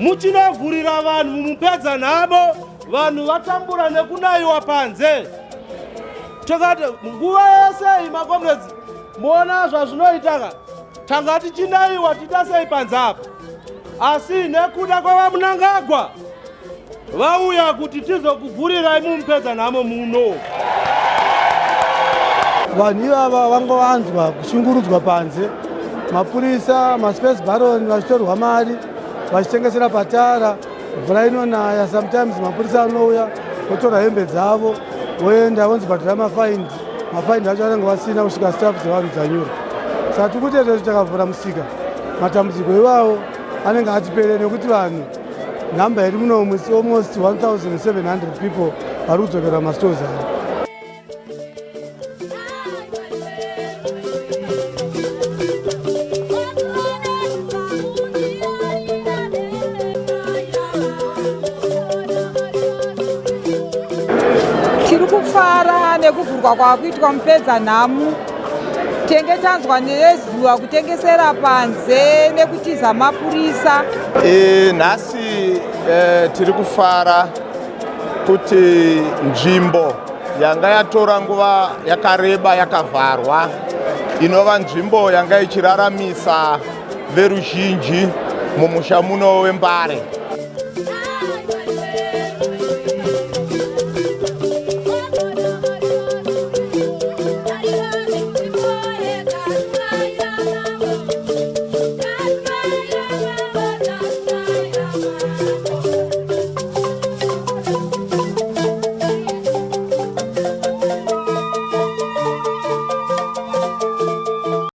muchinovhurira vanhu mumupedzanhamo vanhu vatambura nekunaiwa panze. Takati nguva yese makomrades muona zvazvinoitaka tanga tichinaiwa tidasei panze apa, asi nekuda kwavamunangagwa vauya kuti tizokuvhurirai mumupedzanhamo muno. Vanhu ivava vangovanzwa kushungurudzwa panze, mapurisa, maspace baron vachitorwa mari vachitengesera patara. Mvura inonaya, sometimes mapurisa anouya votora hembe dzavo voenda vonzi bhadhara mafaini acho anenge vasina kusvika staff dzevanhu dzanyura. Saka tiri kuteedzera kuti takavhura musika matambudziko iwawo anenge atipere, nekuti vanhu nhamba iri munomu is almost 1700 people vari kudzokera mastores aya. Tiri kufara nekuvhurwa kwakuitwa mupedzanhamo. Tenge tanzwa nezuva kutengesera panze nekutiza mapurisa. Nhasi tiri kufara kuti nzvimbo yanga yatora nguva yakareba yakavharwa, inova nzvimbo yanga ichiraramisa veruzhinji mumusha muno weMbare.